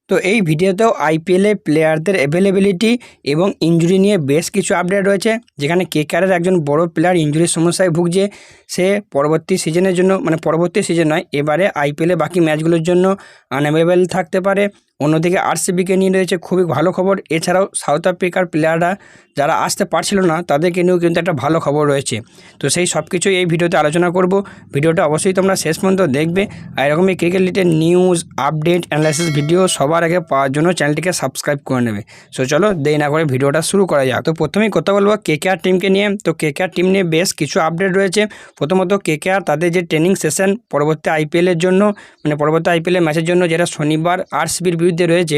তো এই ভিডিওতেও আইপিএলে প্লেয়ারদের অ্যাভেলেবিলিটি এবং ইনজুরি নিয়ে বেশ কিছু আপডেট রয়েছে, যেখানে কেকেআরের একজন বড় প্লেয়ার ইনজুরির সমস্যায় ভুগছে। সে পরবর্তী সিজনের জন্য পরবর্তী সিজন নয়, এবারে আইপিএলে বাকি ম্যাচগুলোর জন্য আনঅ্যাভেলেবেল থাকতে পারে। অন্যদিকে আরসিবিকে নিয়ে রয়েছে খুবই ভালো খবর। এছাড়াও সাউথ আফ্রিকার প্লেয়াররা যারা আসতে পারছিল না তাদেরকে নিয়েও কিন্তু একটা ভালো খবর রয়েছে। তো সেই সব কিছুই এই ভিডিওতে আলোচনা করব। ভিডিওটা অবশ্যই তোমরা শেষ পর্যন্ত দেখবে। আর এরকমই cricket related news, update, analysis video সবার আগে পাওয়ার জন্য চ্যানেলটিকে সাবস্ক্রাইব করে নেবে। সো চলো দেরি না করে ভিডিওটা শুরু করা যাক। তো প্রথমেই কথা বলবো কেকেআর টিমকে নিয়ে। তো কেকেআর টিম নিয়ে বেশ কিছু আপডেট রয়েছে। প্রথমত কেকেআর তাদের যে ট্রেনিং সেশন পরবর্তী আইপিএলের জন্য পরবর্তী আইপিএলের ম্যাচের জন্য, যেটা শনিবার আরসিবির বিরুদ্ধে রয়েছে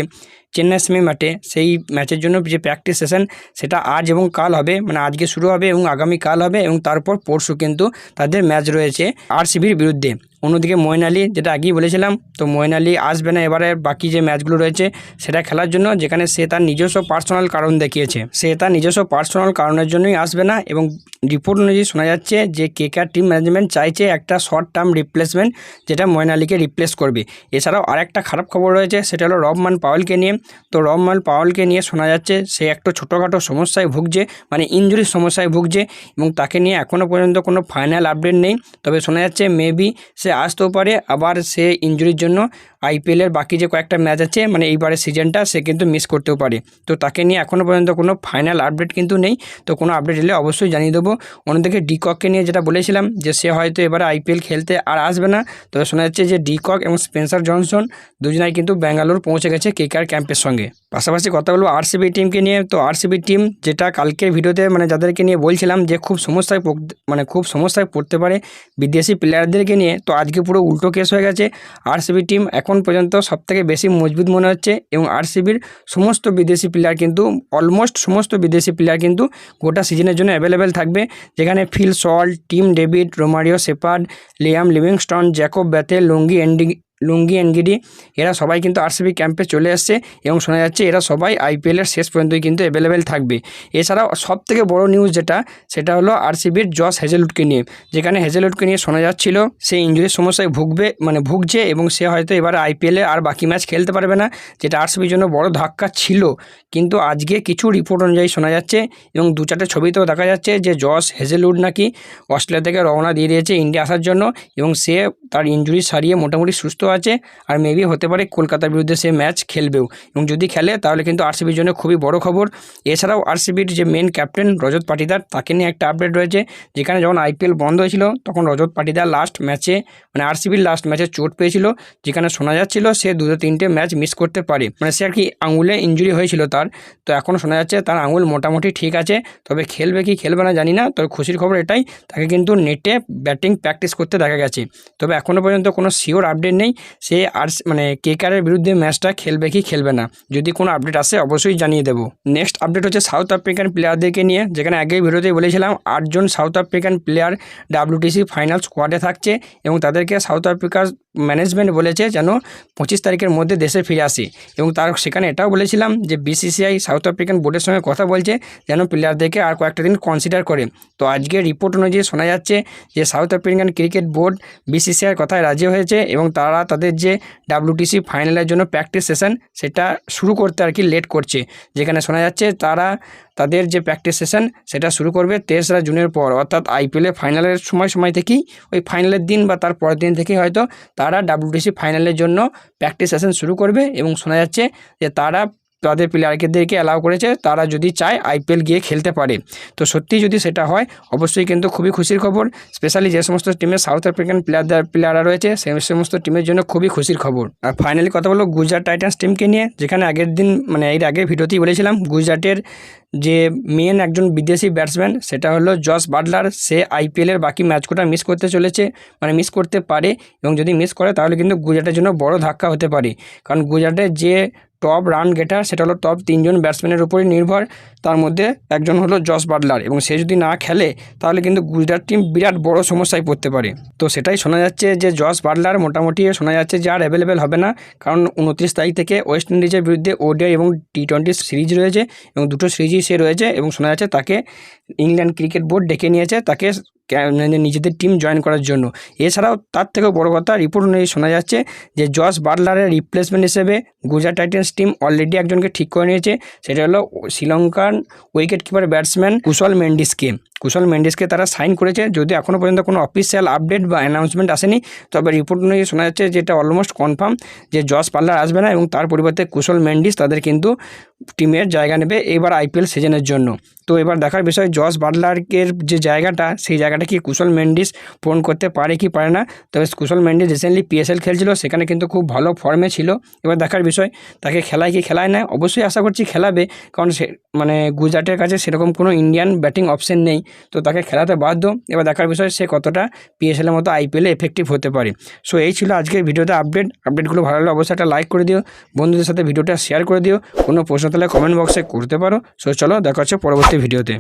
চেন্নাই সেমি মাঠে, সেই ম্যাচের জন্য যে প্র্যাকটিস সেশন সেটা আজ এবং কাল হবে। আজকে শুরু হবে এবং আগামী কাল হবে, এবং তারপর পরশু কিন্তু তাদের ম্যাচ রয়েছে আরসিবির বিরুদ্ধে। অন্যদিকে মঈন আলী, যেটা আগেই বলেছিলাম, তো মঈন আলী আসবে না এবারে বাকি যে ম্যাচগুলো রয়েছে সেটা খেলার জন্য, যেখানে সে তার নিজস্ব পার্সোনাল কারণ দেখিয়েছে। সে তার নিজস্ব পার্সোনাল কারণের জন্যই আসবে না, এবং রিপোর্ট অনুযায়ী শোনা যাচ্ছে যে কেকেআর টিম ম্যানেজমেন্ট চাইছে একটা শর্ট টার্ম রিপ্লেসমেন্ট, যেটা মঈন আলীকে রিপ্লেস করবে। এছাড়াও আরেকটা খারাপ খবর রয়েছে, সেটা হলো রহমান পাওয়েলকে নিয়ে। তো রহমান পাওয়েলকে নিয়ে শোনা যাচ্ছে সে একটা ছোটোখাটো সমস্যায় ভুগছে, ইনজুরির সমস্যায় ভুগছে, এবং তাকে নিয়ে এখনও পর্যন্ত কোনো ফাইনাল আপডেট নেই। তবে শোনা যাচ্ছে মেবি সে আসতেও পারে, আবার সে ইনজুরির জন্য আইপিএলের বাকি যে কয়েকটা ম্যাচ আছে এইবারের সিজনটা সে কিন্তু মিস করতেও পারে। তো তাকে নিয়ে এখনও পর্যন্ত কোনো ফাইনাল আপডেট কিন্তু নেই। তো কোনো আপডেট এলে অবশ্যই জানিয়ে দেবো। অন্যদিকে ডিককে নিয়ে যেটা বলেছিলাম যে সে হয়তো এবারে আইপিএল খেলতে আর আসবে না, তবে শোনা যাচ্ছে যে ডিকক এবং স্পেন্সার জনসন দুজনাই কিন্তু ব্যাঙ্গালোর পৌঁছে গেছে কেকেআর ক্যাম্পের সঙ্গে। পাশাপাশি কথা বলবো আরসিবি টিমকে নিয়ে। তো আরসিবি টিম, যেটা কালকের ভিডিওতে যাদেরকে নিয়ে বলছিলাম যে খুব সমস্যায় পড়তে পারে বিদেশি প্লেয়ারদেরকে নিয়ে, তো আজকে পুরো উল্টো কেস হয়ে গেছে। আরসিবি টিম এখন পর্যন্ত সবথেকে বেশি মজবুত মনে হচ্ছে, এবং আরসিবির সমস্ত বিদেশি প্লেয়ার কিন্তু অলমোস্ট সমস্ত বিদেশি প্লেয়ার কিন্তু গোটা সিজনের জন্য অ্যাভেলেবেল থাকবে, যেখানে Phil Salt, Tim David, Romario shepherd, Liam Livingstone, Jacob Bethell, লুঙ্গি এনগিডি, এরা সবাই কিন্তু আরসিবি ক্যাম্পে চলে আসছে, এবং শোনা যাচ্ছে এরা সবাই আইপিএলের শেষ পর্যন্তই কিন্তু অ্যাভেলেবেল থাকবে। এছাড়াও সবথেকে বড় নিউজ সেটা হলো আরসিবির জস হেজেলউডকে নিয়ে, যেখানে হেজেলউডকে নিয়ে শোনা যাচ্ছিল সে ইনজুরির সমস্যায় ভুগছে, এবং সে হয়তো এবার আইপিএলে আর বাকি ম্যাচ খেলতে পারবে না, যেটা আরসিবির জন্য বড় ধাক্কা ছিল। কিন্তু আজকে কিছু রিপোর্ট অনুযায়ী শোনা যাচ্ছে, এবং দু চারটে ছবিতেও দেখা যাচ্ছে যে জস হেজেলউড নাকি অস্ট্রেলিয়া থেকে রওনা দিয়ে দিয়েছে ইন্ডিয়া আসার জন্য, এবং সে তার ইনজুরি সারিয়ে মোটামুটি সুস্থ আছে, আর মেবি হতে পারে কলকাতার বিরুদ্ধে সে ম্যাচ খেলবেও, এবং যদি খেলে তাহলে কিন্তু আরসিবির জন্য খুবই বড় খবর। এছাড়াও আরসিবির যে মেন ক্যাপ্টেন রজত পাটিদার, তাকে নিয়ে একটা আপডেট রয়েছে, যেখানে যখন আইপিএল বন্ধ হয়েছিল তখন রজত পাটিদার লাস্ট ম্যাচে আরসিবির লাস্ট ম্যাচে চোট পেয়েছিল, যেখানে শোনা যাচ্ছিল সে 2-3টে ম্যাচ মিস করতে পারে। সে আর কি আঙুলে ইনজুরি হয়েছিল তার। তো এখনও শোনা যাচ্ছে তার আঙুল মোটামুটি ঠিক আছে, তবে খেলবে কি খেলবে না জানি না। তবে খুশির খবর এটাই, তাকে কিন্তু নেটে ব্যাটিং প্র্যাকটিস করতে দেখা গেছে। তবে এখনও পর্যন্ত কোনো শিওর আপডেট নেই সে আর কেকেআরের বিরুদ্ধে ম্যাচটা খেলবে কি খেলবে না। যদি কোনো আপডেট আসে অবশ্যই জানিয়ে দেবো। নেক্সট আপডেট হচ্ছে সাউথ আফ্রিকান প্লেয়ারদেরকে নিয়ে, যেখানে আগেই ভিডিওতেই বলেছিলাম 8 জন south African player WTC final স্কোয়াডে থাকছে, এবং তাদেরকে সাউথ আফ্রিকার ম্যানেজমেন্ট বলেছে যেন 25 তারিখের মধ্যে দেশে ফিরে আসে, এবং সেখানে এটাও বলেছিলাম যে BCCI সাউথ আফ্রিকান বোর্ডের সঙ্গে কথা বলছে যেন প্লেয়ারদেরকে আর কয়েকটা দিন কনসিডার করে। তো আজকে রিপোর্ট অনুযায়ী শোনা যাচ্ছে যে সাউথ আফ্রিকান ক্রিকেট বোর্ড BCCIর কথায় রাজি হয়েছে, এবং তারা তাদের যে WTC ফাইনালের জন্য প্র্যাকটিস সেশন সেটা শুরু করতে আর কি লেট করছে, যেখানে শোনা যাচ্ছে তারা তাদের যে প্র্যাকটিস সেশন সেটা শুরু করবে 23 জুনের পর, অর্থাৎ আইপিএলের ফাইনালের সময় থেকেই, ওই ফাইনালের দিন বা তার পরের দিন থেকেই হয়তো তারা WTC ফাইনালের জন্য প্র্যাকটিস সেশন শুরু করবে, এবং শোনা যাচ্ছে যে তারা তাদের প্লেয়ারদেরকে অ্যালাউ করেছে তারা যদি চায় আইপিএল গিয়ে খেলতে পারে। তো সত্যি যদি সেটা হয় অবশ্যই কিন্তু খুবই খুশির খবর, স্পেশালি যে সমস্ত টিমের সাউথ আফ্রিকান প্লেয়াররা রয়েছে সেই সমস্ত টিমের জন্য খুবই খুশির খবর। আর ফাইনালি কথা বলবো গুজরাট টাইটান্স টিমকে নিয়ে, যেখানে আগের দিন এর আগের ভিডিওতেই বলেছিলাম গুজরাটের যে মেন একজন বিদেশি ব্যাটসম্যান সেটা হলো জস বাটলার, সে আইপিএলের বাকি ম্যাচগুলো মিস করতে চলেছে, মিস করতে পারে, এবং যদি মিস করে তাহলে কিন্তু গুজরাটের জন্য বড় ধাক্কা হতে পারে। কারণ গুজরাটের যে টপ রান গেটার সেটা হলো টপ 3 জন ব্যাটসম্যানের উপরই নির্ভর, তার মধ্যে একজন হলো জস বাটলার, এবং সে যদি না খেলে তাহলে কিন্তু গুজরাট টিম বিরাট বড় সমস্যায় পড়তে পারে। তো সেটাই শোনা যাচ্ছে যে জস বাটলার মোটামুটি শোনা যাচ্ছে যে আর অ্যাভেলেবেল হবে না, কারণ 29 তারিখ থেকে ওয়েস্ট ইন্ডিজের বিরুদ্ধে ওডিআই এবং T20 সিরিজ রয়েছে, এবং দুটো সিরিজই সে রয়েছে, এবং শোনা যাচ্ছে তাকে ইংল্যান্ড ক্রিকেট বোর্ড ডেকে নিয়েছে তাকে নিজেদের টিম জয়েন করার জন্য। এছাড়াও তার থেকেও বড় কথা, রিপোর্ট অনুযায়ী শোনা যাচ্ছে যে জস বাটলারের রিপ্লেসমেন্ট হিসেবে গুজরাট টাইটান্স টিম অলরেডি একজনকে ঠিক করে নিয়েছে। সেটা হলো শ্রীলঙ্কান উইকেট কিপার ব্যাটসম্যান কুশল মেন্ডিসকে তারা সাইন করেছে। যদি এখনও পর্যন্ত কোনো অফিসিয়াল আপডেট বা অ্যানাউন্সমেন্ট আসেনি, তবে রিপোর্ট অনুযায়ী শোনা যাচ্ছে যে এটা অলমোস্ট কনফার্ম যে জস বাটলার আসবে না এবং তার পরিবর্তে কুশল মেন্ডিস তাদের কিন্তু টিমের জায়গা নেবে এবার আইপিএল সিজনের জন্য। তো এবার দেখার বিষয় জস বাটলারের যে জায়গাটা, সেই জায়গাটা কি কুশল মেন্ডিস পূরণ করতে পারে কি পারে না। তবে কুশল মেন্ডিস রিসেন্টলি পিএসএল খেলছিল, সেখানে কিন্তু খুব ভালো ফর্মে ছিল। এবার দেখার বিষয় তাকে খেলায় কি খেলায় না। অবশ্যই আশা করছি খেলাবে, কারণ সে গুজরাটের কাছে সেরকম কোনো ইন্ডিয়ান ব্যাটিং অপশন নেই, তো তাকে খেলাতে বাধ্য। এবার দেখার বিষয় সে কতটা পিএসএলের মতো আইপিএলে এফেক্টিভ হতে পারে। সো এই ছিল আজকের ভিডিওতে আপডেটগুলো ভালো লাগলে অবশ্যই একটা লাইক করে দিও, বন্ধুদের সাথে ভিডিওটা শেয়ার করে দিও। কোনো প্রশ্ন তাহলে কমেন্ট বক্সে করতে পারো। সো চলো দেখা হচ্ছে পরবর্তী ভিডিওতে।